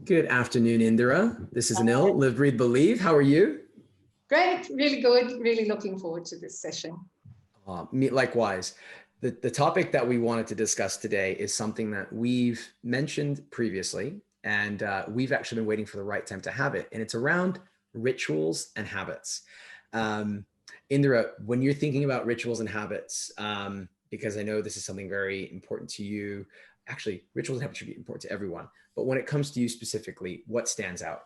Good afternoon, Indira. This is Anil, Live, Breathe, Believe. How are you? Great, really good. Really looking forward to this session. Me likewise. The topic that we wanted to discuss today is something that we've mentioned previously, and we've actually been waiting for the right time to have it. And it's around rituals and habits. Um, Indira, when you're thinking about rituals and habits, because I know this is something very important to you, actually, rituals and habits should be important to everyone. But when it comes to you specifically, what stands out?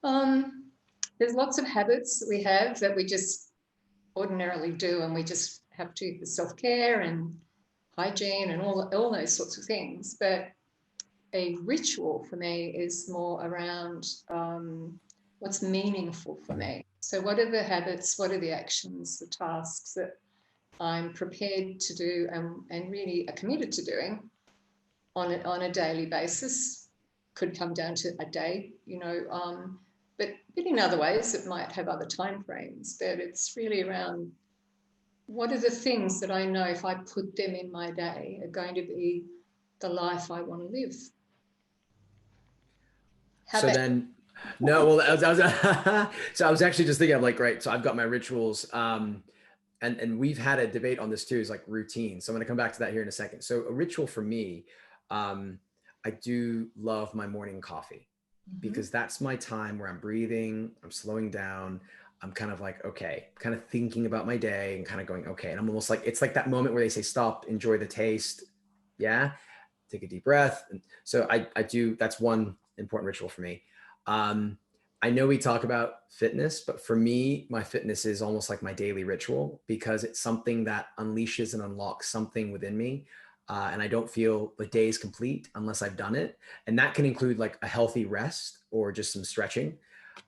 Um, there's lots of habits that we have that we just ordinarily do, and we just have to for self-care and hygiene and all those sorts of things. But a ritual for me is more around what's meaningful for me. So what are the habits, what are the actions, the tasks that I'm prepared to do and really are committed to doing on a daily basis? Could come down to a day, but in other ways it might have other time frames. But it's really around what are the things that I know if I put them in my day are going to be the life I want to live. How So about then, no, well, so I was actually just thinking, I'm like, great. So I've got my rituals, and we've had a debate on this too, is like routine. So I'm going to come back to that here in a second. So a ritual for me, I do love my morning coffee because that's my time where I'm breathing, I'm slowing down. I'm kind of like, okay, kind of thinking about my day and kind of going, okay. And I'm almost like, it's like that moment where they say, stop, enjoy the taste. Yeah. Take a deep breath. And so I do, that's one important ritual for me. Um, I know we talk about fitness, but for me, my fitness is almost like my daily ritual because it's something that unleashes and unlocks something within me. And I don't feel the day is complete unless I've done it. And that can include like a healthy rest or just some stretching.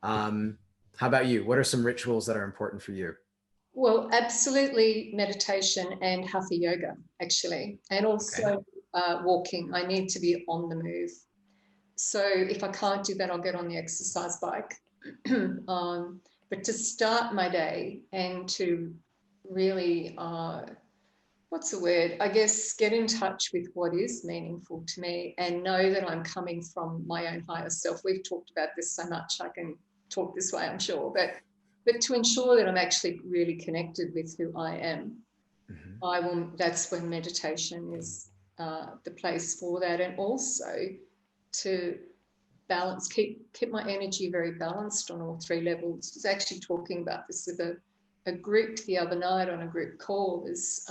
How about you? What are some rituals that are important for you? Well, absolutely meditation and hatha yoga, actually, and Okay. also walking. I need to be on the move. So if I can't do that, I'll get on the exercise bike. But to start my day and to really, what's the word? I guess get in touch with what is meaningful to me and know that I'm coming from my own higher self. We've talked about this so much. I can talk this way, I'm sure. But to ensure that I'm actually really connected with who I am, Mhm. that's when meditation is the place for that. And also to balance, keep my energy very balanced on all three levels. I was actually talking about this with a group the other night on a group call, is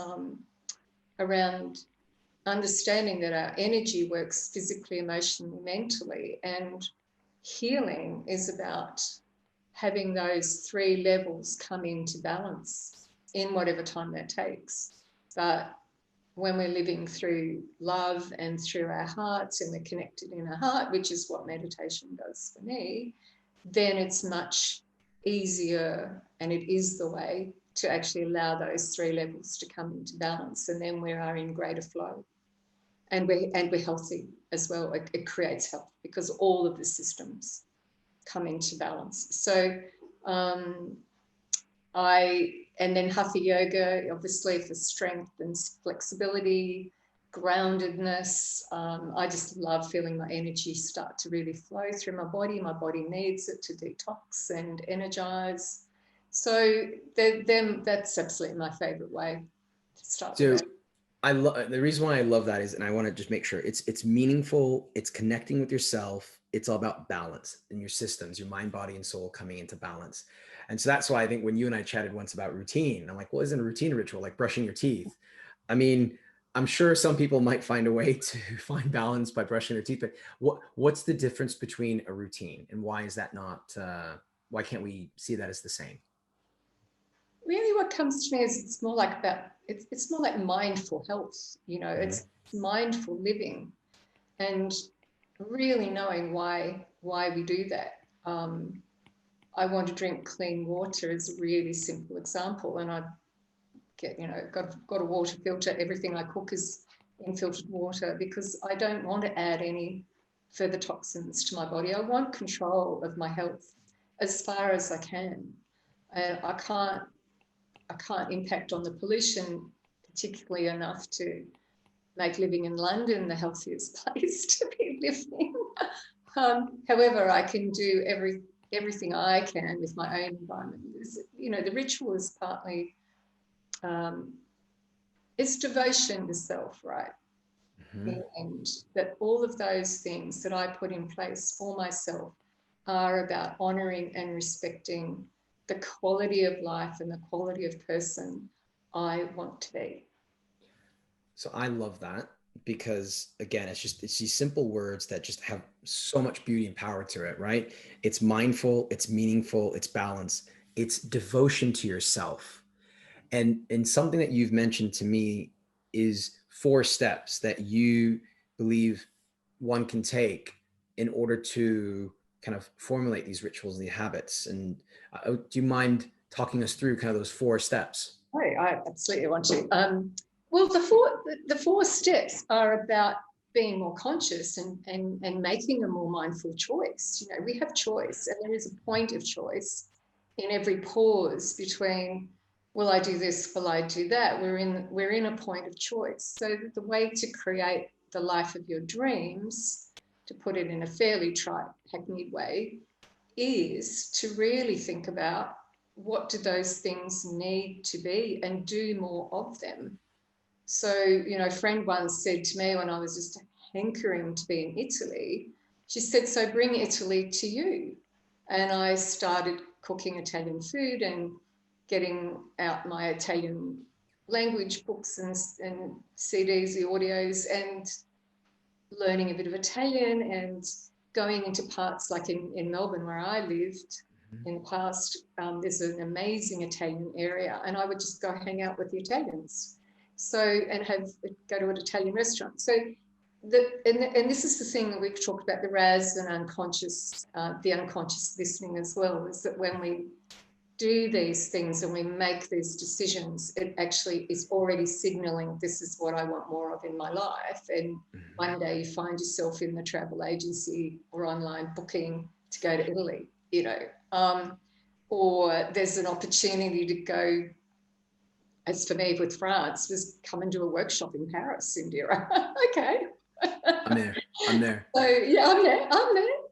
around understanding that our energy works physically, emotionally, mentally, and healing is about having those three levels come into balance in whatever time that takes. But when we're living through love and through our hearts and we're connected in our heart, which is what meditation does for me, then it's much easier, and it is the way to actually allow those three levels to come into balance. And then we are in greater flow, and we're healthy as well. It creates health because all of the systems come into balance. So um, and then hatha yoga, obviously for strength and flexibility, groundedness. I just love feeling my energy start to really flow through my body. My body needs it to detox and energize. So that's absolutely my favorite way to start the So day. I love the reason why I love that is, and I want to just make sure it's meaningful, it's connecting with yourself, it's all about balance in your systems, your mind, body, and soul coming into balance. And so that's why I think when you and I chatted once about routine, I'm like, well, isn't a routine ritual like brushing your teeth? I mean, I'm sure some people might find a way to find balance by brushing their teeth, but what's the difference between a routine and why is that not? Why can't we see that as the same? Really what comes to me is it's more like that. It's more like mindful health, Mhm. it's mindful living and really knowing why we do that. I want to drink clean water is a really simple example, and I get got a water filter. Everything I cook is in filtered water because I don't want to add any further toxins to my body. I want control of my health as far as I can, and I can't impact on the pollution particularly enough to make living in London the healthiest place to be living. However, I can do everything I can with my own environment. The ritual is partly it's devotion to self, right? Mhm. And that all of those things that I put in place for myself are about honoring and respecting the quality of life and the quality of person I want to be. So I love that because again, it's these simple words that just have so much beauty and power to it, right? It's mindful, it's meaningful, it's balance, it's devotion to yourself. And something that you've mentioned to me is 4 steps that you believe one can take in order to kind of formulate these rituals and the habits. And do you mind talking us through kind of those 4 steps? Oh, I absolutely want to. Well, the four steps are about being more conscious and making a more mindful choice. We have choice, and there is a point of choice in every pause between, will I do this, will I do that? We're in a point of choice. So the way to create the life of your dreams, to put it in a fairly trite, hackneyed way, is to really think about what do those things need to be and do more of them. So, a friend once said to me when I was just hankering to be in Italy, she said, so bring Italy to you. And I started cooking Italian food and getting out my Italian language books and CDs, the audios, and learning a bit of Italian and going into parts like in Melbourne where I lived in the past. There's an amazing Italian area, and I would just go hang out with the Italians. So, and go to an Italian restaurant. So, and this is the thing that we've talked about, the RAS and unconscious, the unconscious listening as well, is that when we do these things and we make these decisions, it actually is already signaling this is what I want more of in my life. And one day you find yourself in the travel agency or online booking to go to Italy, or there's an opportunity to go, as for me with France, was come and do a workshop in Paris, Indira. Okay. I'm there. I'm there. So yeah, I'm there. I'm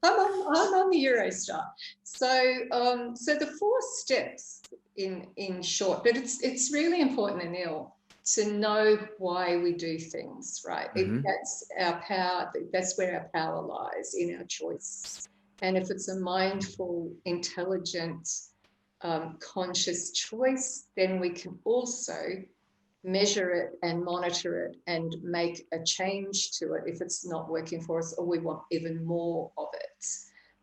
on the Eurostar. So the 4 steps in short, but it's really important, Anil, to know why we do things, right? That's our power. That's where our power lies, in our choice. And if it's a mindful, intelligent, conscious choice, then we can also measure it and monitor it and make a change to it if it's not working for us or we want even more of it.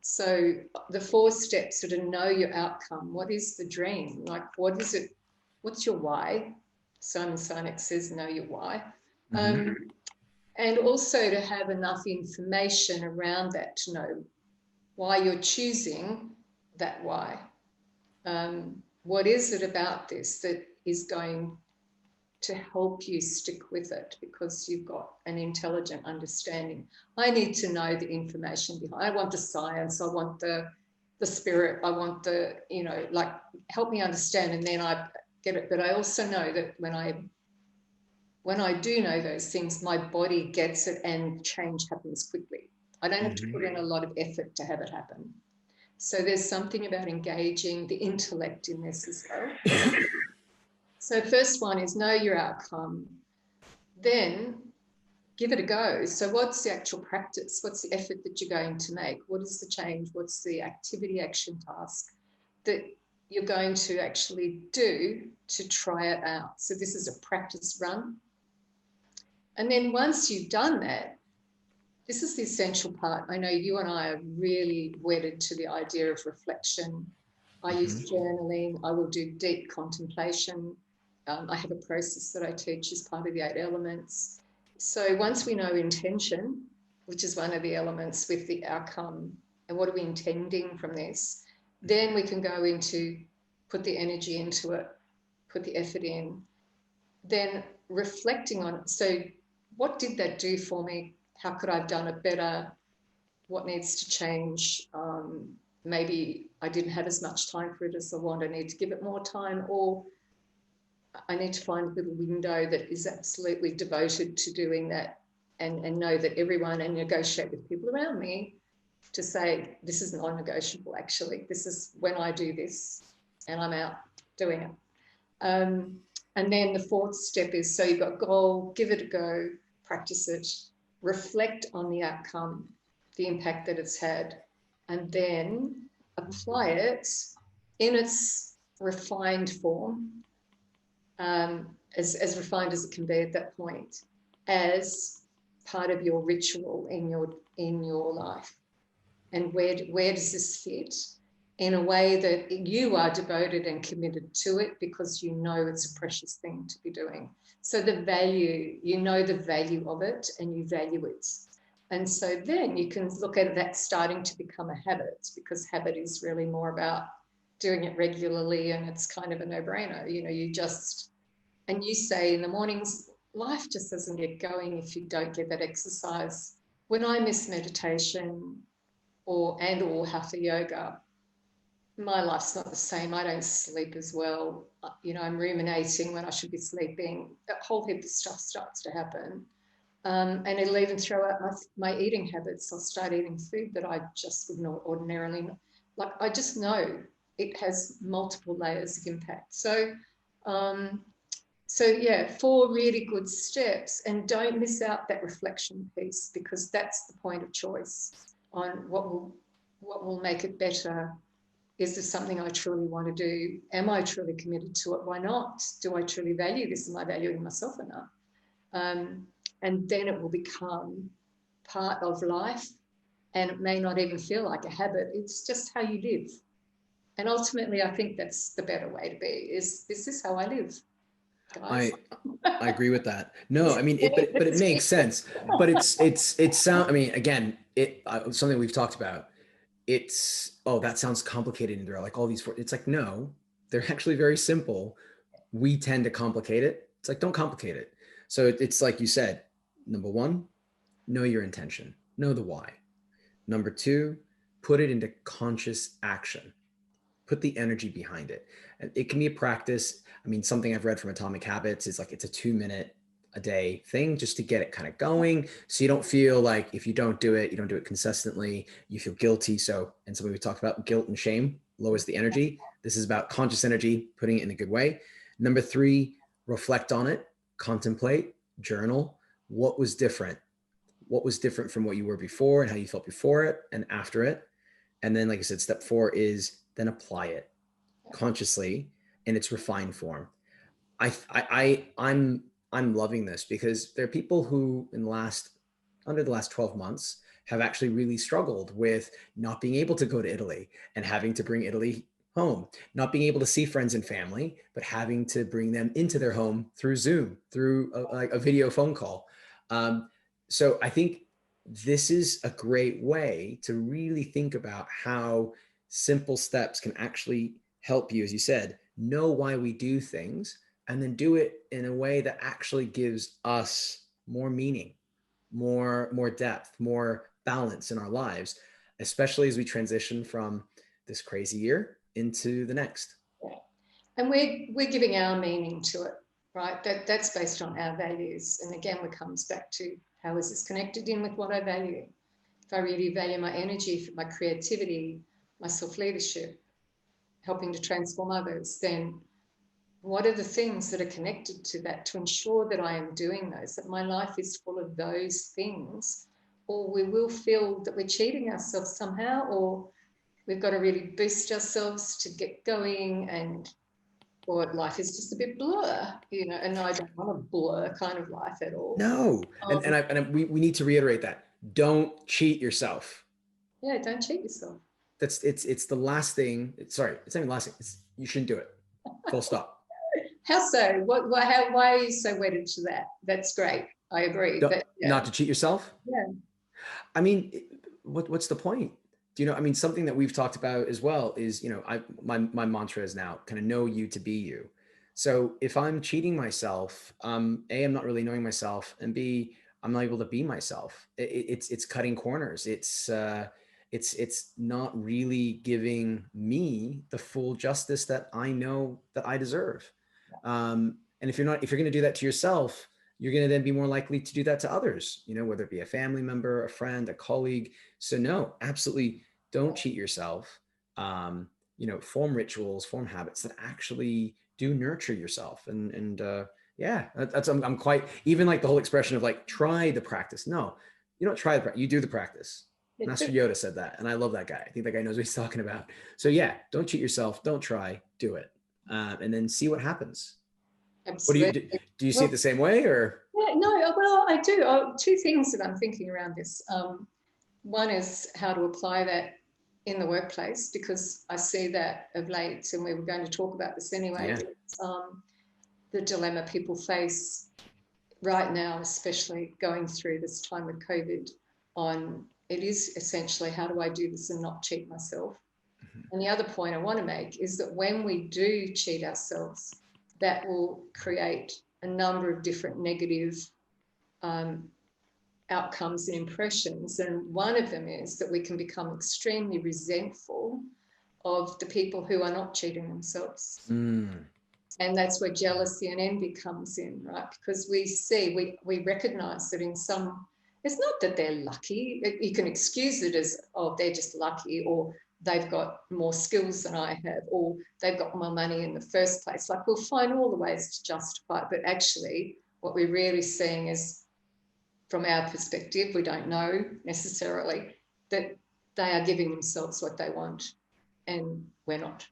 So the 4 steps are to know your outcome. What is the dream? Like, what is it? What's your why? Simon Sinek says, know your why. And also to have enough information around that to know why you're choosing that why. What is it about this that is going to help you stick with it because you've got an intelligent understanding? I need to know the information behind. I want the science. I want the spirit. I want the, like, help me understand, and then I get it. But I also know that when I do know those things, my body gets it and change happens quickly. I don't have to put in a lot of effort to have it happen. So there's something about engaging the intellect in this as well. So first one is know your outcome, then give it a go. So what's the actual practice? What's the effort that you're going to make? What is the change? What's the activity, action, task that you're going to actually do to try it out? So this is a practice run. And then once you've done that, this is the essential part. I know you and I are really wedded to the idea of reflection. I use journaling. I will do deep contemplation. I have a process that I teach as part of the 8 elements. So once we know intention, which is one of the elements with the outcome, and what are we intending from this, then we can go into put the energy into it, put the effort in, then reflecting on it. So what did that do for me? How could I have done it better? What needs to change? Maybe I didn't have as much time for it as I want. I need to give it more time, or I need to find a little window that is absolutely devoted to doing that and know that everyone, and negotiate with people around me to say, this is non-negotiable, actually. This is when I do this and I'm out doing it. And then the fourth step is, so you've got goal, give it a go, practice it, reflect on the outcome, the impact that it's had, and then apply it in its refined form, as refined as it can be at that point, as part of your ritual in your life. And where does this fit? In a way that you are devoted and committed to it because you know it's a precious thing to be doing. So the value, you know the value of it and you value it. And so then you can look at that starting to become a habit, because habit is really more about doing it regularly, and it's kind of a no-brainer. You know, you just, and you say in the mornings, life just doesn't get going if you don't get that exercise. When I miss meditation or hatha yoga, my life's not the same. I don't sleep as well. You know, I'm ruminating when I should be sleeping. A whole heap of stuff starts to happen. And it'll even throw out my eating habits. I'll start eating food that I just would not ordinarily, like, I just know it has multiple layers of impact. So, yeah, 4 really good steps, and don't miss out that reflection piece, because that's the point of choice on what will make it better. Is this something I truly want to do? Am I truly committed to it? Why not? Do I truly value this? Am I valuing myself enough? And then it will become part of life, and it may not even feel like a habit. It's just how you live. And ultimately, I think that's the better way to be, is this is how I live, guys. I agree with that. No, I mean, but it makes sense. But it sound. I mean, again, something we've talked about. It's, oh, that sounds complicated, and they're like all these. It's like, no, they're actually very simple. We tend to complicate it. It's like, don't complicate it. So it's like you said. Number 1, know your intention. Know the why. Number 2, put it into conscious action. Put the energy behind it. And it can be a practice. I mean, something I've read from Atomic Habits is like, it's a 2-minute a day thing just to get it kind of going. So you don't feel like if you don't do it consistently, you feel guilty. So, and something we talked about, guilt and shame lowers the energy. This is about conscious energy, putting it in a good way. Number 3, reflect on it, contemplate, journal. What was different? What was different from what you were before, and how you felt before it and after it? And then, like I said, step 4 is then apply it consciously in its refined form. I'm loving this, because there are people who under the last 12 months have actually really struggled with not being able to go to Italy and having to bring Italy home, not being able to see friends and family, but having to bring them into their home through Zoom, through a video phone call. So I think this is a great way to really think about how simple steps can actually help you, as you said, know why we do things, and then do it in a way that actually gives us more meaning, more depth, more balance in our lives, especially as we transition from this crazy year into the next. Yeah. And we're giving our meaning to it, right? That's based on our values. And again, it comes back to, how is this connected in with what I value? If I really value my energy, my creativity, my self-leadership, helping to transform others, then what are the things that are connected to that to ensure that I am doing those, that my life is full of those things? Or we will feel that we're cheating ourselves somehow, or we've got to really boost ourselves to get going, or life is just a bit blur, you know, and I don't want a blur kind of life at all. No. We need to reiterate that. Don't cheat yourself. Yeah, don't cheat yourself. It's the last thing. Sorry, it's not even the last thing. You shouldn't do it. Full stop. How so? Why are you so wedded to that? That's great. I agree. But, yeah. Not to cheat yourself? Yeah. I mean, what's the point? Do you know, I mean, something that we've talked about as well is, you know, my mantra is now kind of know you to be you. So if I'm cheating myself, A, I'm not really knowing myself, and B, I'm not able to be myself. It's cutting corners. It's not really giving me the full justice that I know that I deserve. And if you're going to do that to yourself, you're going to then be more likely to do that to others, whether it be a family member, a friend, a colleague. So no, absolutely don't cheat yourself. Form rituals, form habits that actually do nurture yourself. Yeah, that's, I'm quite, even like the whole expression of like, try the practice. No, you don't try the practice, you do the practice. Master Yoda said that. And I love that guy. I think that guy knows what he's talking about. So yeah, don't cheat yourself. Don't try, do it. And then see what happens. What Absolutely. do you see Well, it the same way, or? yeah, no, well, I do. Two things that I'm thinking around this. One is how to apply that in the workplace, because I see that of late, and we were going to talk about this anyway. Yeah. The dilemma people face right now, especially going through this time with COVID, on it is essentially, how do I do this and not cheat myself? Mm-hmm. And the other point I want to make is that when we do cheat ourselves, that will create a number of different negative outcomes and impressions. And one of them is that we can become extremely resentful of the people who are not cheating themselves. And that's where jealousy and envy comes in, right? Because we recognize that in some, it's not that they're lucky. You can excuse it as, oh, they're just lucky, or they've got more skills than I have, or they've got more money in the first place. Like, we'll find all the ways to justify it. But actually, what we're really seeing is, from our perspective, we don't know necessarily that they are giving themselves what they want and we're not.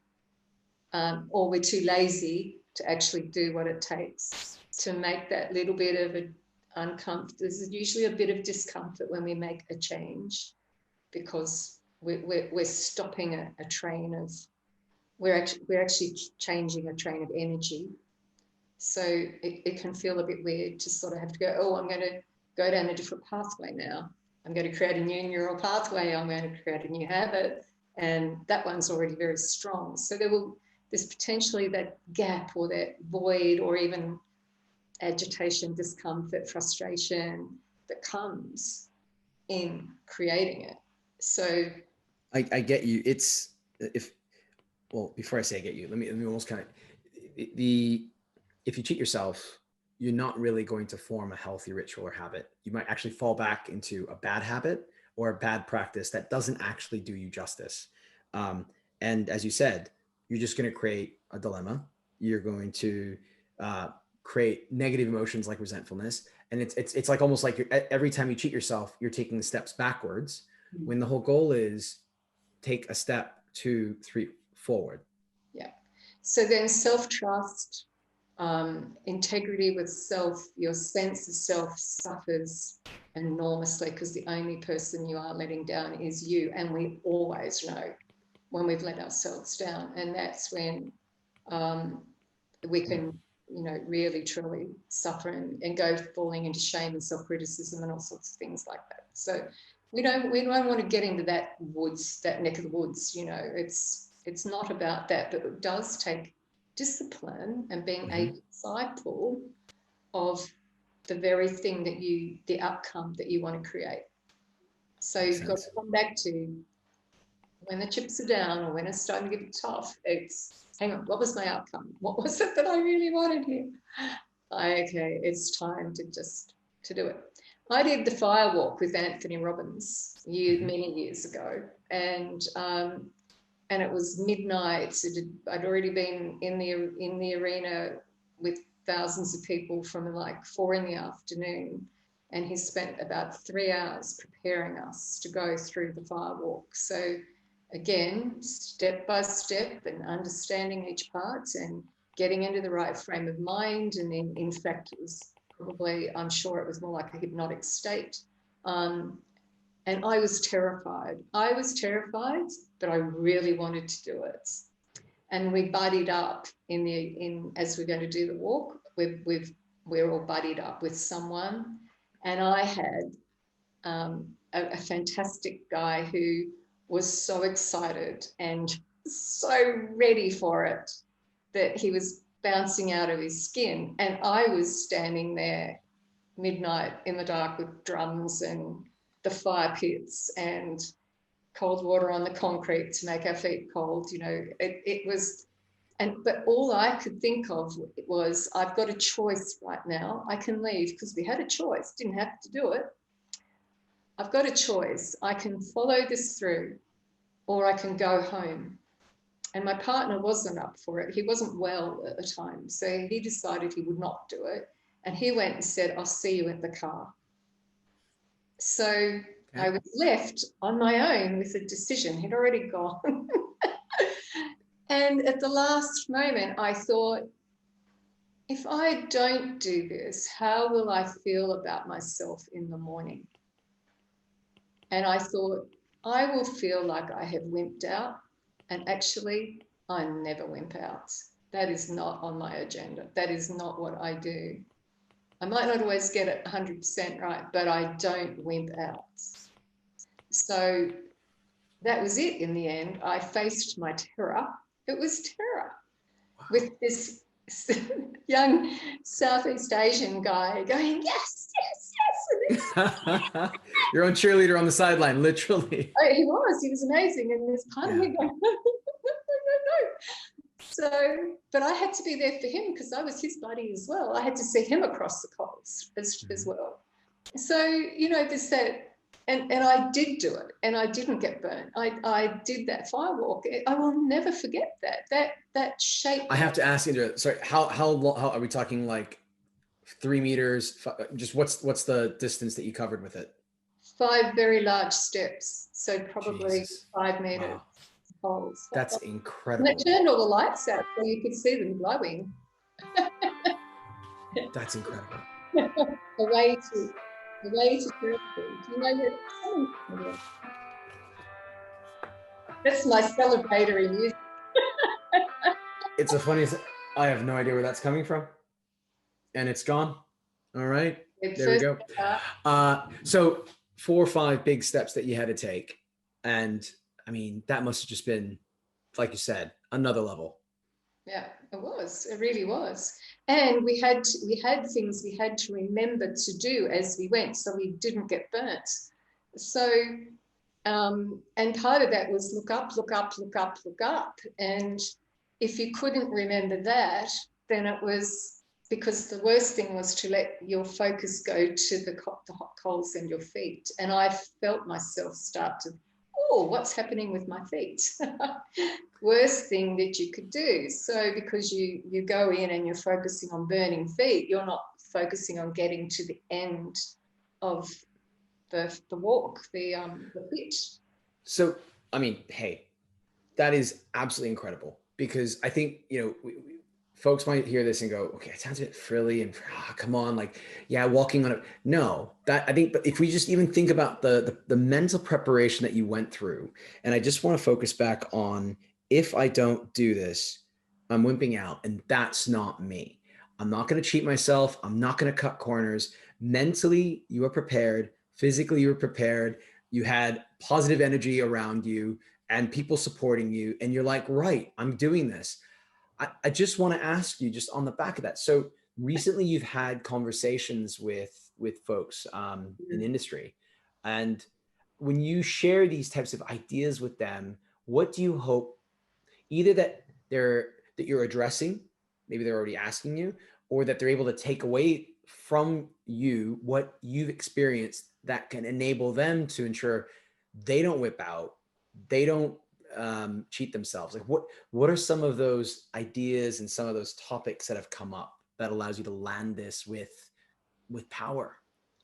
Or we're too lazy to actually do what it takes to make that little bit of an uncomfort. There's usually a bit of discomfort when we make a change, because we're stopping a train of, we're actually changing a train of energy. So it can feel a bit weird to sort of have to go, oh, I'm going to go down a different pathway now. I'm going to create a new neural pathway. I'm going to create a new habit. And that one's already very strong. So there's potentially that gap or that void, or even agitation, discomfort, frustration that comes in creating it. So I get you. Before I say I get you, let me almost kind of, if you cheat yourself, you're not really going to form a healthy ritual or habit. You might actually fall back into a bad habit or a bad practice that doesn't actually do you justice. And as you said, you're just going to create a dilemma. You're going to create negative emotions like resentfulness. And it's like almost like every time you cheat yourself, you're taking the steps backwards, when the whole goal is take a step, 2, 3 forward. Yeah. So then self-trust, integrity with self, your sense of self suffers enormously, because the only person you are letting down is you. And we always know when we've let ourselves down. And that's when we can, really truly suffer and go falling into shame and self-criticism and all sorts of things like that. So we don't want to get into that neck of the woods. It's not about that, but it does take discipline and being a disciple of the very thing the outcome that you want to create. So you've got to come back to, when the chips are down or when it's starting to get tough, it's, hang on, what was my outcome? What was it that I really wanted here? Okay, it's time to do it. I did the fire walk with Anthony Robbins many years ago, and it was midnight. I'd already been in the arena with thousands of people from like 4 p.m, and he spent about 3 hours preparing us to go through the fire walk. So again, step by step, and understanding each part and getting into the right frame of mind. And then, in fact, it was probably, I'm sure it was more like a hypnotic state. And I was terrified. But I really wanted to do it. And we buddied up as we're going to do the walk. We're all buddied up with someone. And I had a fantastic guy who was so excited and so ready for it that he was bouncing out of his skin. And I was standing there midnight in the dark with drums and the fire pits and cold water on the concrete to make our feet cold. It was But all I could think of was, I've got a choice right now. I can leave, because we had a choice, didn't have to do it. I've got a choice. I can follow this through, or I can go home. And my partner wasn't up for it. He wasn't well at the time. So he decided he would not do it. And he went and said, I'll see you in the car. So okay. I was left on my own with a decision. He'd already gone. And at the last moment, I thought, if I don't do this, how will I feel about myself in the morning? And I thought, I will feel like I have wimped out. And actually, I never wimp out. That is not on my agenda. That is not what I do. I might not always get it 100% right, but I don't wimp out. So that was it in the end. I faced my terror. It was terror. Wow. With this young Southeast Asian guy going, yes, yes, yes. Your own cheerleader on the sideline, literally. Oh, he was amazing. And there's part of me going, no, no, no, no. So, but I had to be there for him because I was his buddy as well. I had to see him across the coals as well. So, you know, there's that, and I did do it, and I didn't get burnt. I did that firewalk. I will never forget that. That shaped. I have to ask you, sorry, how long, how are we talking, like 3 meters? Just what's the distance that you covered with it? 5 very large steps. So probably Jesus. 5 meters. Wow. Holes. That's incredible. And it turned all the lights out so you could see them glowing. That's incredible. The way to therapy. Do you know where it's coming from? That's my celebratory music. It's a funny, I have no idea where that's coming from. And it's gone. All right. There we go. So 4 or 5 big steps that you had to take. And I mean, that must have just been, like you said, another level. Yeah, it was. It really was. And we had things we had to remember to do as we went, so we didn't get burnt. So, and part of that was look up, look up, look up, look up. And if you couldn't remember that, then it was because the worst thing was to let your focus go to the hot coals in your feet. And I felt myself start to, oh, what's happening with my feet? Worst thing that you could do. So because you go in and you're focusing on burning feet, you're not focusing on getting to the end of the walk, the pitch. So, I mean, hey, that is absolutely incredible, because I think, you know, folks might hear this and go, okay, it sounds a bit frilly and come on, like, yeah, walking on it. No, that I think, but if we just even think about the mental preparation that you went through, and I just want to focus back on, if I don't do this, I'm wimping out, and that's not me. I'm not going to cheat myself. I'm not going to cut corners. Mentally, you are prepared. Physically, you were prepared. You had positive energy around you and people supporting you. And you're like, right, I'm doing this. I just want to ask you, just on the back of that. So recently you've had conversations with folks in industry. And when you share these types of ideas with them, what do you hope either that you're addressing, maybe they're already asking you, or that they're able to take away from you what you've experienced that can enable them to ensure they don't whip out, they don't cheat themselves? Like what are some of those ideas and some of those topics that have come up that allows you to land this with power?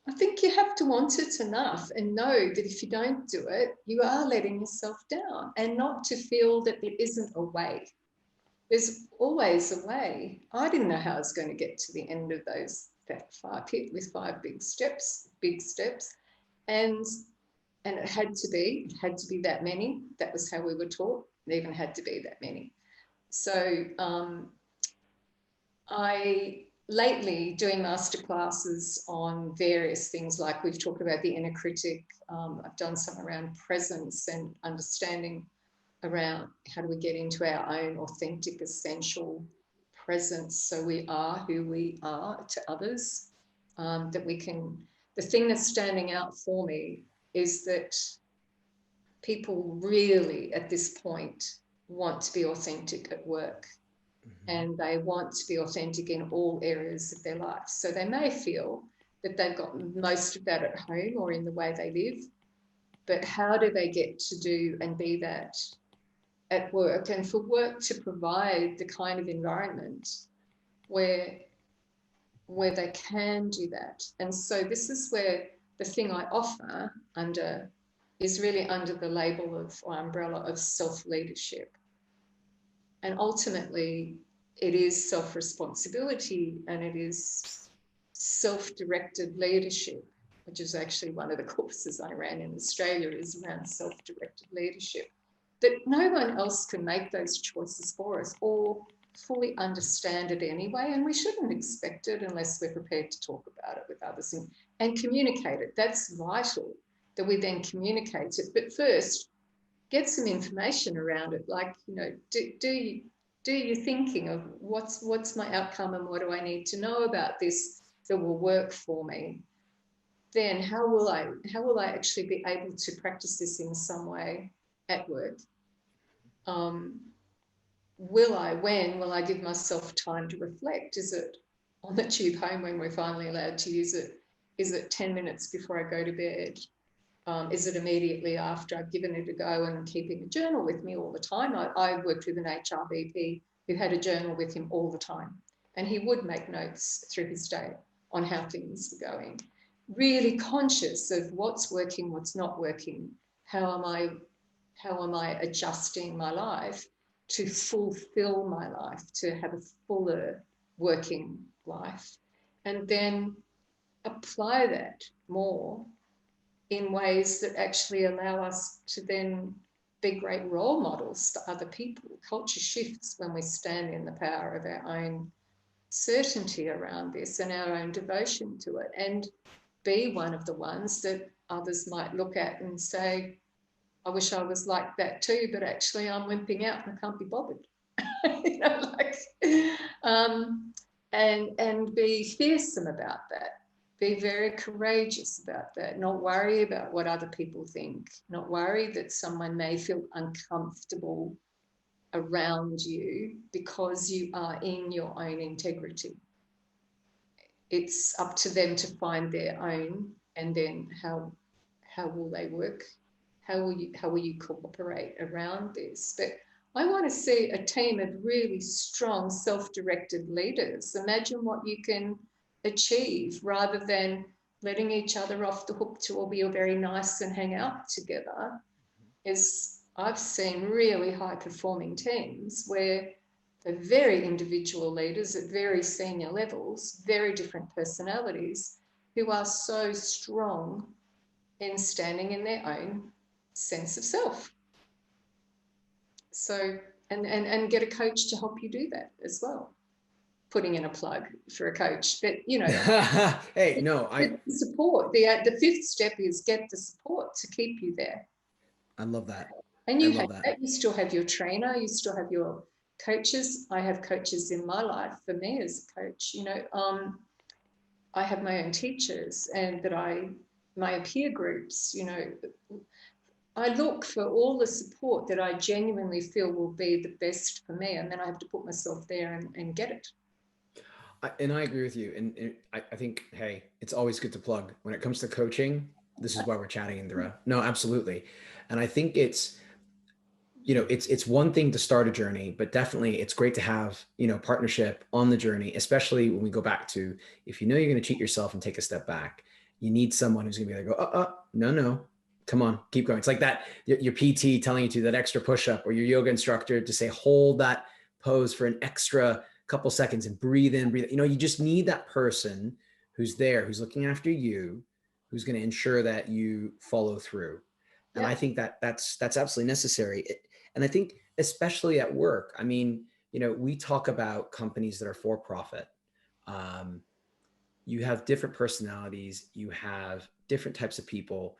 I think you have to want it enough and know that if you don't do it, you are letting yourself down, and not to feel that there isn't a way. There's always a way. I didn't know how I was going to get to the end of that 5 pit with 5 big steps, and it had to be that many. That was how we were taught. It even had to be that many. So I lately doing masterclasses on various things, like we've talked about the inner critic. I've done some around presence and understanding around how do we get into our own authentic, essential presence, so we are who we are to others. That we can. The thing that's standing out for me is that people really at this point want to be authentic at work. and they want to be authentic in all areas of their life. So they may feel that they've got most of that at home or in the way they live, but how do they get to do and be that at work? And for work to provide the kind of environment where they can do that. And so this is where the thing I offer under is really under the label of, or umbrella of, self-leadership. And ultimately, it is self-responsibility, and it is self-directed leadership, which is actually one of the courses I ran in Australia, is around self-directed leadership, that no one else can make those choices for us or fully understand it anyway, and we shouldn't expect it unless we're prepared to talk about it with others and communicate it. That's vital, that we then communicate it. But first, get some information around it, like, you know, do your thinking of what's my outcome and what do I need to know about this that will work for me. Then how will I actually be able to practice this in some way at work? When will I give myself time to reflect? Is it on the tube home when we're finally allowed to use it? Is it 10 minutes before I go to bed? Is it immediately after I've given it a go and keeping a journal with me all the time? I worked with an HRBP who had a journal with him all the time, and he would make notes through his day on how things were going. Really conscious of what's working, what's not working, how am I adjusting my life to fulfill my life, to have a fuller working life, and then apply that more in ways that actually allow us to then be great role models for other people. Culture shifts when we stand in the power of our own certainty around this and our own devotion to it, and be one of the ones that others might look at and say, I wish I was like that too, but actually I'm wimping out and I can't be bothered. You know, like, and be fearsome about that. Be very courageous about that. Not worry about what other people think. Not worry that someone may feel uncomfortable around you because you are in your own integrity. It's up to them to find their own, and then how will they work? How will you cooperate around this? But I want to see a team of really strong, self-directed leaders. Imagine what you can achieve rather than letting each other off the hook to all be very nice and hang out together. Is I've seen really high-performing teams where they're very individual leaders at very senior levels, very different personalities, who are so strong in standing in their own sense of self. So, and get a coach to help you do that as well. Putting in a plug for a coach, but you know, hey, no, support. The fifth step is get the support to keep you there. I love that. And you have that. You still have your trainer. You still have your coaches. I have coaches in my life. For me as a coach, you know, I have my own teachers, and my peer groups. You know, I look for all the support that I genuinely feel will be the best for me, and then I have to put myself there and get it. And I agree with you. And I think, hey, it's always good to plug when it comes to coaching. This is why we're chatting, Indira. No, absolutely. And I think it's, you know, it's one thing to start a journey, but definitely it's great to have, you know, partnership on the journey, especially when we go back to, if you know you're going to cheat yourself and take a step back, you need someone who's going to be like, no, come on, keep going. It's like that, your PT telling you to that extra push-up, or your yoga instructor to say, hold that pose for an extra couple seconds and breathe in, breathe. You know, you just need that person who's there, who's looking after you, who's going to ensure that you follow through. And I think that that's absolutely necessary. And I think especially at work, I mean, you know, we talk about companies that are for profit. You have different personalities, you have different types of people.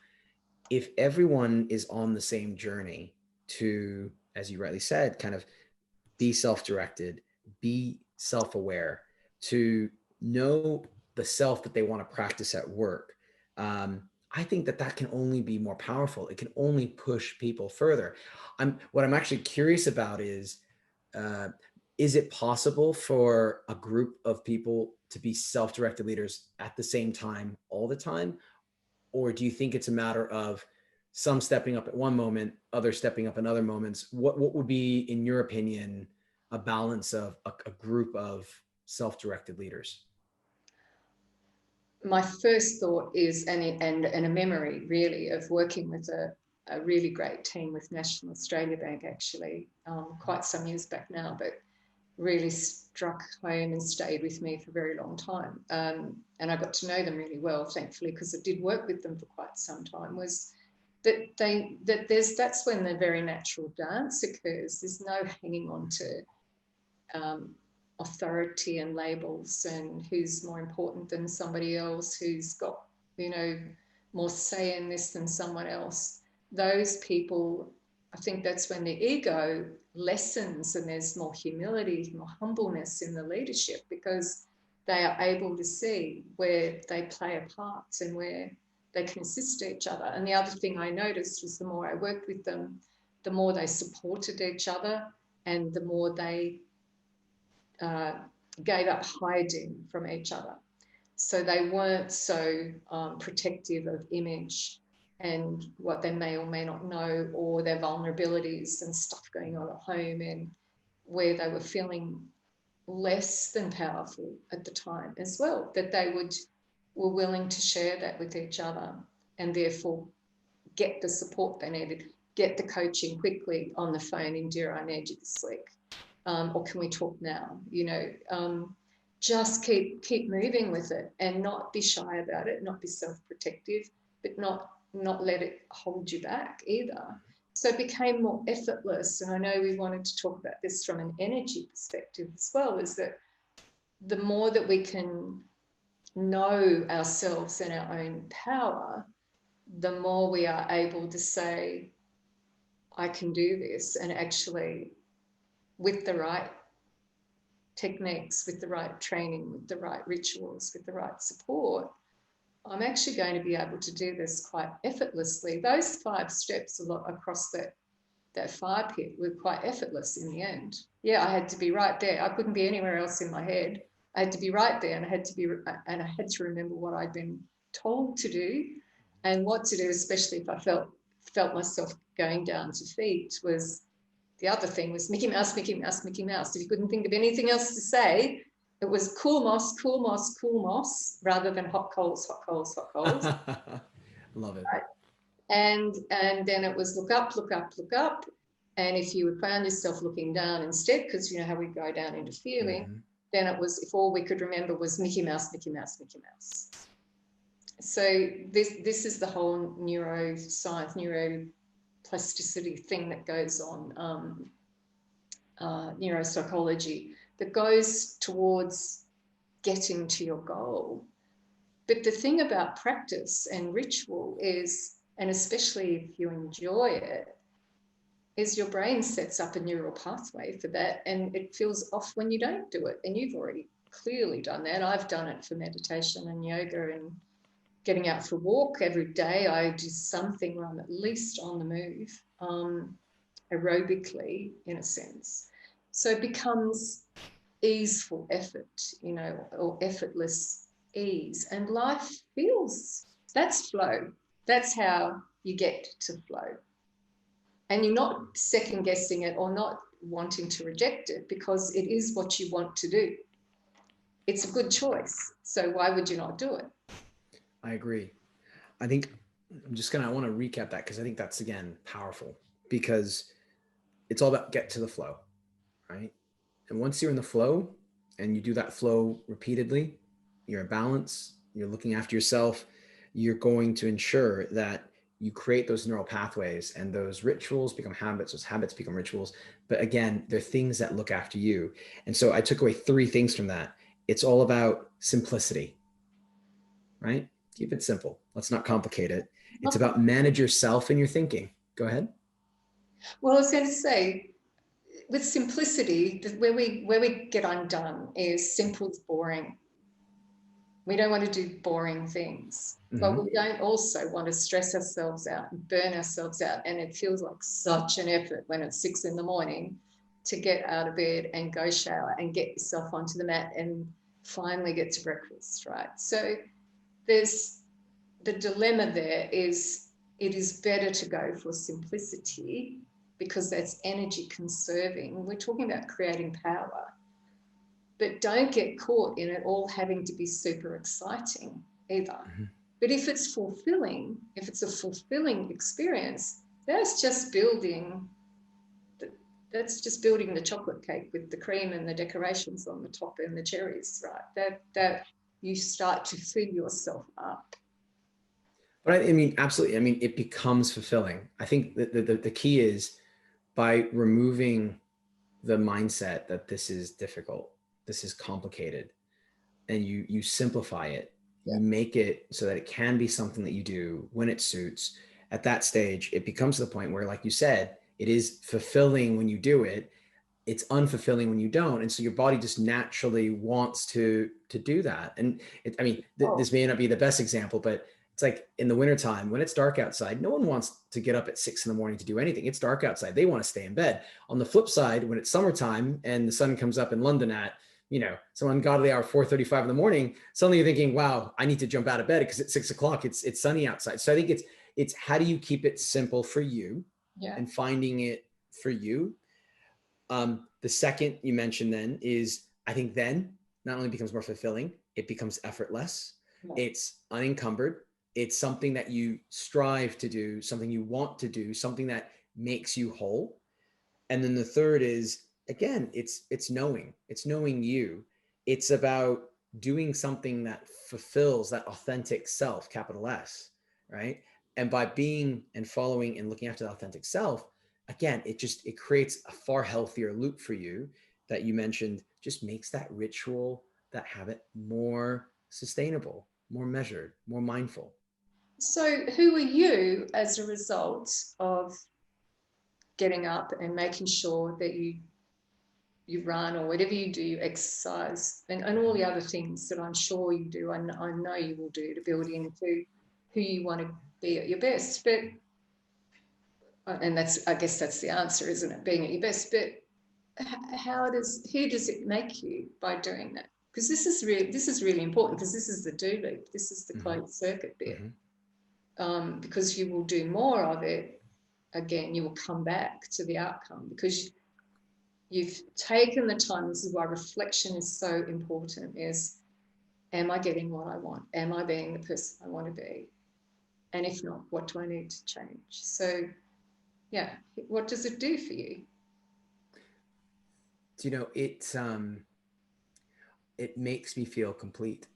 If everyone is on the same journey to, as you rightly said, kind of be self-directed, be self-aware, to know the self that they want to practice at work, I think that can only be more powerful. It can only push people further. What I'm actually curious about is, is it possible for a group of people to be self-directed leaders at the same time all the time? Or do you think it's a matter of some stepping up at one moment, others stepping up in other moments? What would be, in your opinion, a balance of a group of self-directed leaders? My first thought is, and a memory really of working with a really great team with National Australia Bank, actually, quite some years back now, but really struck home and stayed with me for a very long time. And I got to know them really well, thankfully, because I did work with them for quite some time, was that that's when the very natural dance occurs. There's no hanging on to authority and labels and who's more important than somebody else, who's got, more say in this than someone else. Those people, I think that's when the ego lessens and there's more humility, more humbleness in the leadership, because they are able to see where they play a part and where they can assist each other. And the other thing I noticed was the more I worked with them, the more they supported each other and the more they gave up hiding from each other. So they weren't so protective of image and what they may or may not know, or their vulnerabilities and stuff going on at home, and where they were feeling less than powerful at the time as well, that they were willing to share that with each other and therefore get the support they needed, get the coaching quickly on the phone. Indira, I need you this week. Or can we talk now? Just keep moving with it and not be shy about it, not be self-protective, but not let it hold you back either. So it became more effortless. And I know we wanted to talk about this from an energy perspective as well, is that the more that we can know ourselves and our own power, the more we are able to say, I can do this, and actually with the right techniques, with the right training, with the right rituals, with the right support, I'm actually going to be able to do this quite effortlessly. Those 5 steps across that 5 pit were quite effortless in the end. Yeah, I had to be right there. I couldn't be anywhere else in my head. I had to be right there, and I had to remember what I'd been told to do and what to do, especially if I felt myself going down to feet. Was the other thing was Mickey Mouse, Mickey Mouse, Mickey Mouse. If you couldn't think of anything else to say, it was cool moss, cool moss, cool moss, rather than hot coals, hot coals, hot coals. Love it. Right. And then it was look up, look up, look up. And if you found yourself looking down instead, because you know how we go down into feeling, then it was, if all we could remember was Mickey Mouse, Mickey Mouse, Mickey Mouse. So this is the whole neuroscience, neuroplasticity thing that goes on, neuropsychology, that goes towards getting to your goal. But the thing about practice and ritual is, and especially if you enjoy it, is your brain sets up a neural pathway for that, and it feels off when you don't do it. And you've already clearly done that. I've done it for meditation and yoga and getting out for a walk every day. I do something where I'm at least on the move, aerobically in a sense. So it becomes easeful effort, or effortless ease. And life feels, that's flow. That's how you get to flow. And you're not second guessing it or not wanting to reject it, because it is what you want to do. It's a good choice. So why would you not do it? I agree. I think I want to recap that, because I think that's, again, powerful, because it's all about get to the flow, right? And once you're in the flow and you do that flow repeatedly, you're in balance, you're looking after yourself, you're going to ensure that you create those neural pathways, and those rituals become habits, those habits become rituals. But again, they're things that look after you. And so I took away 3 things from that. It's all about simplicity, right? Keep it simple. Let's not complicate it. It's about manage yourself and your thinking. Go ahead. Well, I was going to say, with simplicity, where we get undone is simple is boring. We don't want to do boring things, but we don't also want to stress ourselves out and burn ourselves out. And it feels like such an effort when it's 6 a.m. to get out of bed and go shower and get yourself onto the mat and finally get to breakfast, right? So there's the dilemma there is it is better to go for simplicity because that's energy conserving. We're talking about creating power, but don't get caught in it all having to be super exciting either. Mm-hmm. But if it's fulfilling, if it's a fulfilling experience, that's just building the chocolate cake with the cream and the decorations on the top and the cherries, right? That you start to fill yourself up. But I mean, absolutely. I mean, it becomes fulfilling. I think the key is by removing the mindset that this is difficult, this is complicated, and you simplify it. Yeah. You make it so that it can be something that you do when it suits. At that stage, it becomes to the point where, like you said, it is fulfilling when you do it. It's unfulfilling when you don't. And so your body just naturally wants to do that. And this may not be the best example, but it's like in the wintertime when it's dark outside, no one wants to get up at 6 a.m. to do anything. It's dark outside. They want to stay in bed. On the flip side, when it's summertime and the sun comes up in London at, some ungodly hour, 4:35 in the morning, suddenly you're thinking, wow, I need to jump out of bed because at 6 o'clock it's sunny outside. So I think it's how do you keep it simple for you and finding it for you. The second you mentioned then is, I think then not only becomes more fulfilling, it becomes effortless. Yeah. It's unencumbered. It's something that you strive to do, something you want to do, something that makes you whole. And then the third is, again, it's knowing you. It's about doing something that fulfills that authentic self, capital S, right? And by being and following and looking after the authentic self, again, it creates a far healthier loop for you that you mentioned, just makes that ritual, that habit more sustainable, more measured, more mindful. So who are you as a result of getting up and making sure that you run or whatever you do, you exercise and all the other things that I'm sure you do, I know you will do to build into who you want to be at your best. But and I guess that's the answer, isn't it? Being at your best. But who does it make you by doing that? Because this is really important, because this is the do loop. This is the closed circuit bit. Mm-hmm. Because you will do more of it, again, you will come back to the outcome because you've taken the time. This is why reflection is so important, is, am I getting what I want? Am I being the person I want to be? And if not, what do I need to change? So, yeah, what does it do for you? It makes me feel complete.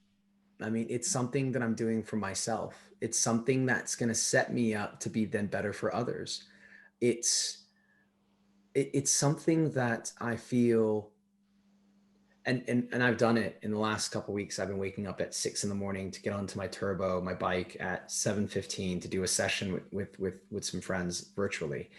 I mean, it's something that I'm doing for myself. It's something that's going to set me up to be then better for others. It's something that I feel, and I've done it in the last couple of weeks. I've been waking up at 6 a.m. to get onto my turbo, my bike at 7:15 to do a session with some friends virtually.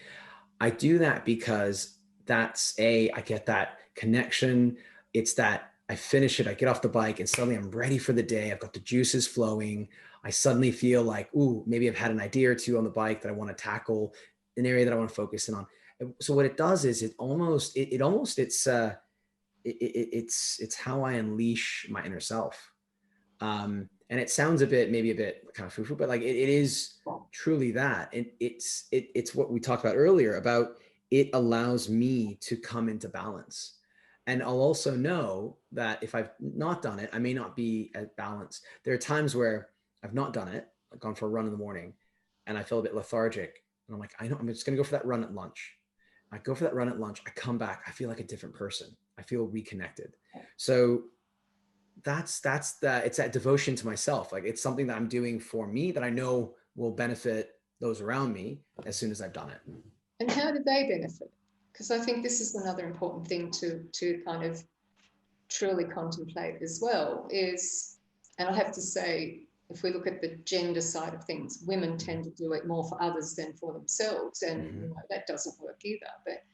I do that because I get that connection. It's that I finish it, I get off the bike, and suddenly I'm ready for the day. I've got the juices flowing. I suddenly feel like, ooh, maybe I've had an idea or two on the bike that I want to tackle, an area that I want to focus in on. So what it does is it's how I unleash my inner self. And it sounds maybe a bit kind of foo-foo, but like it is truly that. And it's what we talked about earlier about it allows me to come into balance. And I'll also know that if I've not done it, I may not be at balance. There are times where I've not done it. I've gone for a run in the morning and I feel a bit lethargic. And I'm like, I'm just going to go for that run at lunch. I go for that run at lunch. I come back. I feel like a different person. I feel reconnected. So it's that devotion to myself. Like it's something that I'm doing for me that I know will benefit those around me as soon as I've done it. And how do they benefit? Because I think this is another important thing to kind of truly contemplate as well is, and I have to say, if we look at the gender side of things, women tend to do it more for others than for themselves. And that doesn't work either. But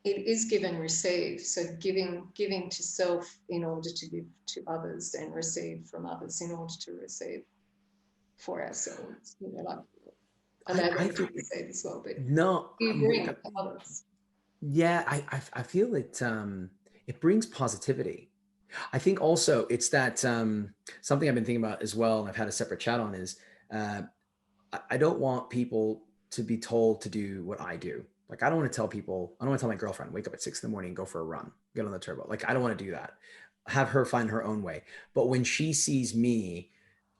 it is give and receive. So giving to self in order to give to others, and receive from others in order to receive for ourselves. Like I know they do receive as well, but no, you bring it to others. Yeah, I feel it. It brings positivity. I think also it's that something I've been thinking about as well, and I've had a separate chat on is uh, I don't want people to be told to do what I do. Like I don't want to tell people, I don't want to tell my girlfriend, wake up at 6 in the morning and go for a run, get on the turbo. Like I don't want to do that. Have her find her own way. But when she sees me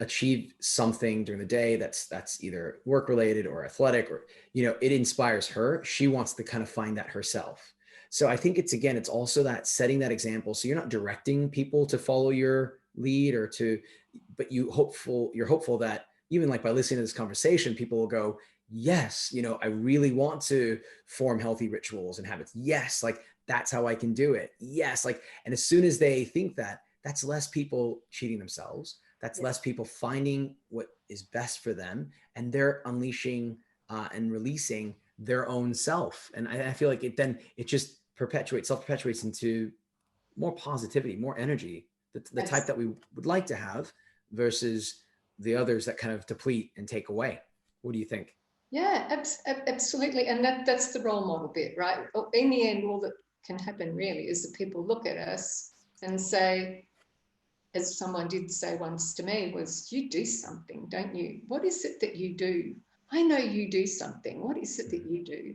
achieve something during the day that's either work related or athletic or it inspires her. She wants to kind of find that herself. So I think it's again, it's also that setting that example. So you're not directing people to follow your lead or to, but you're hopeful that even like by listening to this conversation, people will go, yes, I really want to form healthy rituals and habits. Yes, like that's how I can do it. Yes, like, and as soon as they think that, that's less people cheating themselves. That's Yeah. less people finding what is best for them, and they're unleashing and releasing their own self. And I feel like it just self perpetuates into more positivity, more energy, the type Abs- that we would like to have versus the others that kind of deplete and take away. What do you think? yeah, absolutely. And that's the role model bit, right? In the end, all that can happen really is that people look at us and say, as someone did say once to me, was, you do something, don't you? What is it that you do? I know you do something. What is it that you do?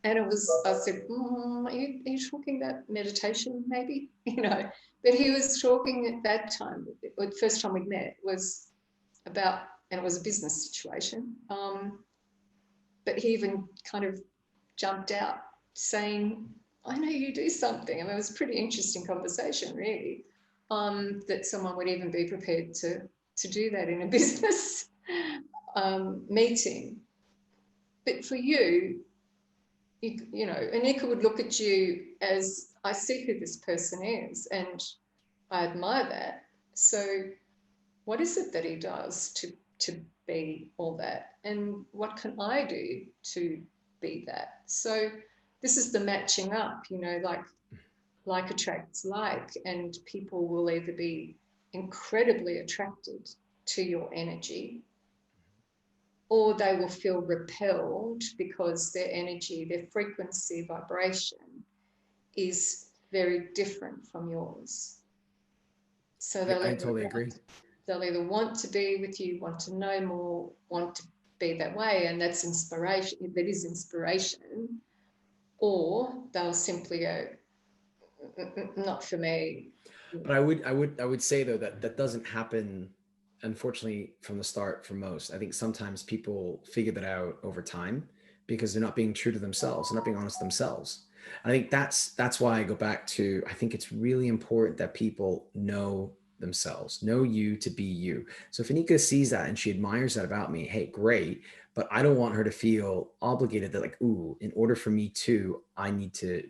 And I said, are you talking about meditation, maybe? But he was talking at that time, the first time we'd met was about, and it was a business situation. But he even kind of jumped out saying, I know you do something. I mean, it was a pretty interesting conversation, really, that someone would even be prepared to do that in a business meeting. But for you, Anika would look at you as, I see who this person is and I admire that. So what is it that he does to be all that? And what can I do to be that? So this is the matching up, like attracts like, and people will either be incredibly attracted to your energy or they will feel repelled because their energy, their frequency, vibration is very different from yours. So I totally agree. they'll either want to be with you, want to know more, want to be that way, and that's inspiration. That is inspiration, or they'll simply go, not for me. But I would say though that that doesn't happen, unfortunately, from the start for most. I think sometimes people figure that out over time because they're not being true to themselves, they're not being honest themselves. I think that's why I go back to, I think it's really important that people know themselves, know you to be you. So if Anika sees that and she admires that about me, hey, great. But I don't want her to feel obligated that like, ooh, in order for me to, I need to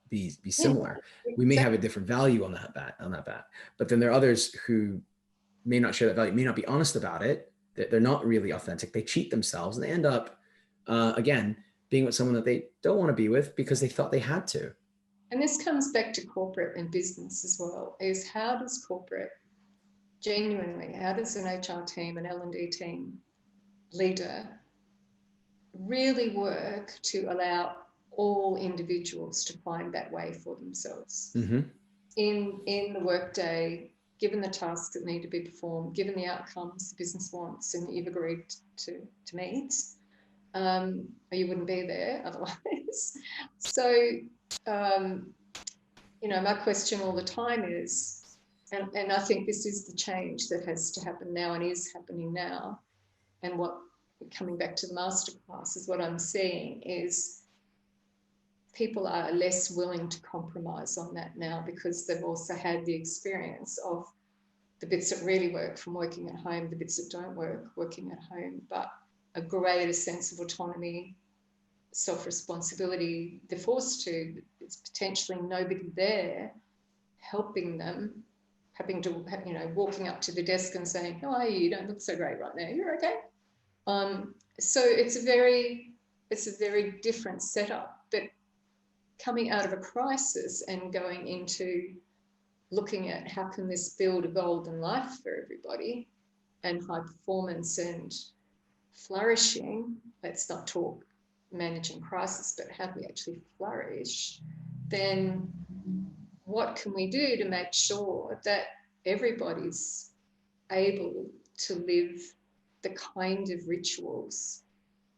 be Yeah, similar. We may have a exactly. different value on that bat, but then there are others who may not share that value, may not be honest about it. They're not really authentic. They cheat themselves and they end up again being with someone that they don't want to be with because they thought they had to. And this comes back to corporate and business as well, is how does corporate genuinely, how does an HR team, an L&D team leader really work to allow all individuals to find that way for themselves Mm-hmm. in the workday, given the tasks that need to be performed, given the outcomes the business wants and you've agreed to meet, or you wouldn't be there otherwise. So, um, my question all the time is, and I think this is the change that has to happen now and is happening now, and what, coming back to the masterclass, is what I'm seeing is people are less willing to compromise on that now because they've also had the experience of the bits that really work from working at home, the bits that don't work working at home, but a greater sense of autonomy, self-responsibility. They're forced to. It's potentially nobody there helping them, having to, walking up to the desk and saying, how are you? You don't look so great right now. You're okay. So it's a very different setup. But coming out of a crisis and going into looking at how can this build a golden life for everybody and high performance and flourishing, let's not talk managing crisis, but how do we actually flourish, then what can we do to make sure that everybody's able to live the kind of rituals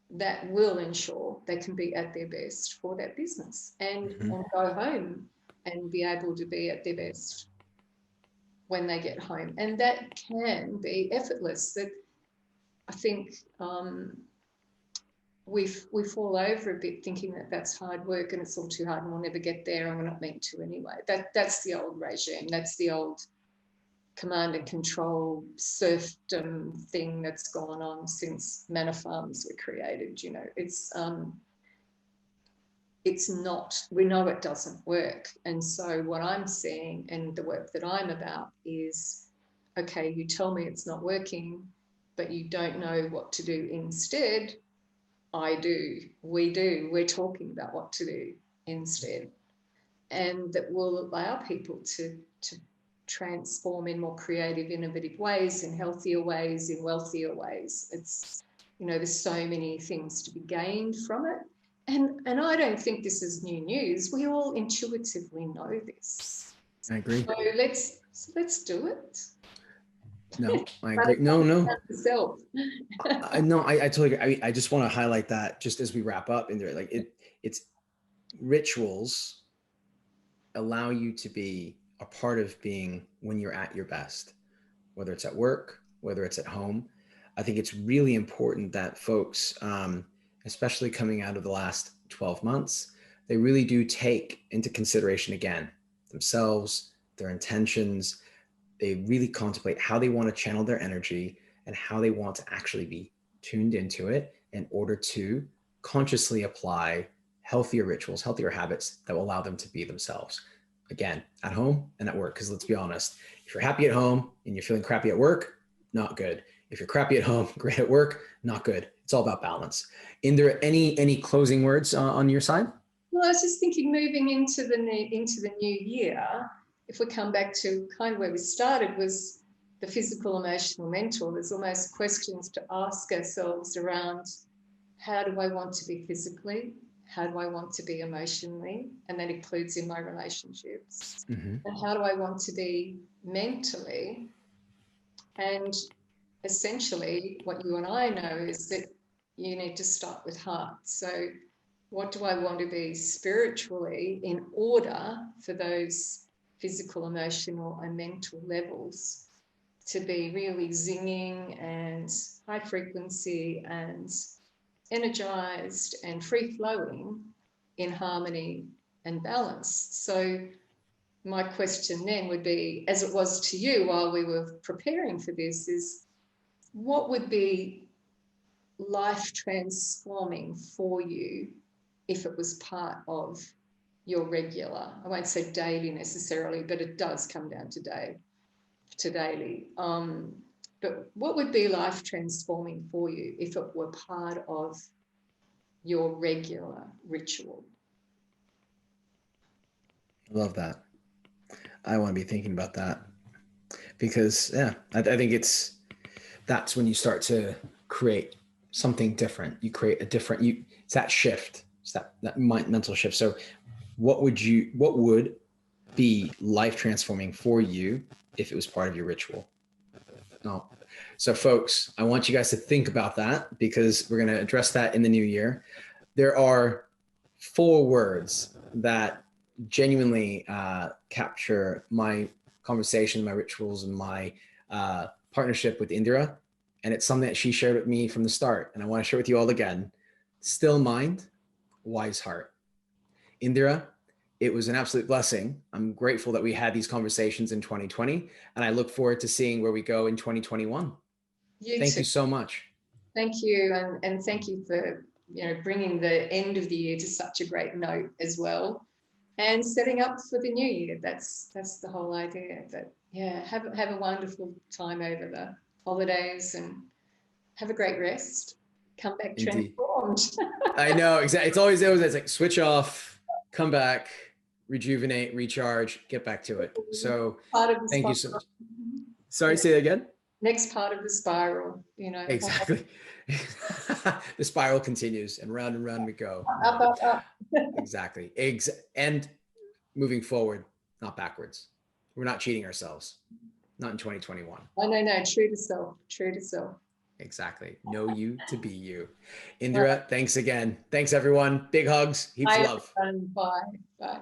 that will ensure they can be at their best for that business and go home and be able to be at their best when they get home. And that can be effortless. That I think we fall over a bit thinking that that's hard work and it's all too hard and we'll never get there and we're not meant to anyway. That's the old regime. That's the old command and control serfdom thing that's gone on since manor farms were created. You know, it's not, we know it doesn't work. And so what I'm seeing and the work that I'm about is, okay, you tell me it's not working, but you don't know what to do instead. I do, we're talking about what to do instead. And that will allow people to transform in more creative, innovative ways, in healthier ways, in wealthier ways. It's, you know, there's so many things to be gained from it. And I don't think this is new news. We all intuitively know this. I agree. So let's do it. No, I agree. No. I totally agree. I just want to highlight that just as we wrap up in there, like it's rituals allow you to be a part of being when you're at your best, whether it's at work, whether it's at home. I think it's really important that folks, especially coming out of the last 12 months, they really do take into consideration again themselves, their intentions. They really contemplate how they want to channel their energy and how they want to actually be tuned into it in order to consciously apply healthier rituals, healthier habits that will allow them to be themselves. Again, at home and at work, because let's be honest, if you're happy at home and you're feeling crappy at work, not good. If you're crappy at home, great at work, not good. It's all about balance. Indira, any closing words on your side? Well, I was just thinking, moving into the new year, if we come back to kind of where we started, was the physical, emotional, mental. There's almost questions to ask ourselves around, how do I want to be physically? How do I want to be emotionally? And that includes in my relationships. And how do I want to be mentally? And essentially what you and I know is that you need to start with heart. So what do I want to be spiritually in order for those physical, emotional and mental levels to be really zinging and high frequency and energized and free-flowing in harmony and balance? So my question then would be, as it was to you while we were preparing for this, is what would be life transforming for you if it was part of your regular, I won't say daily necessarily, but it does come down to daily. But what would be life transforming for you if it were part of your regular ritual? I love that. I want to be thinking about that because, yeah, I think that's when you start to create something different. You create a different, it's that shift, it's that mental shift. So what would be life transforming for you if it was part of your ritual? No. So folks, I want you guys to think about that because we're going to address that in the new year. There are 4 words that genuinely capture my conversation, my rituals, and my partnership with Indira. And it's something that she shared with me from the start. And I want to share with you all again. Still mind, wise heart. Indira, it was an absolute blessing. I'm grateful that we had these conversations in 2020, and I look forward to seeing where we go in 2021. Thank you so much. Thank you, and thank you for bringing the end of the year to such a great note as well, and setting up for the new year. That's the whole idea. But yeah, have a wonderful time over the holidays and have a great rest. Come back transformed. I know, exactly. It's always like switch off, come back, rejuvenate, recharge, get back to it. So thank you so much. Sorry, say that again. next part of the spiral, Exactly. The spiral continues and round we go. up, up, up. Exactly. And moving forward, not backwards. We're not cheating ourselves. Not in 2021. Oh, no, true to self, true to self. Exactly. Know you to be you. Indira, thanks again. Thanks everyone. Big hugs. Heaps of love. Bye. Bye.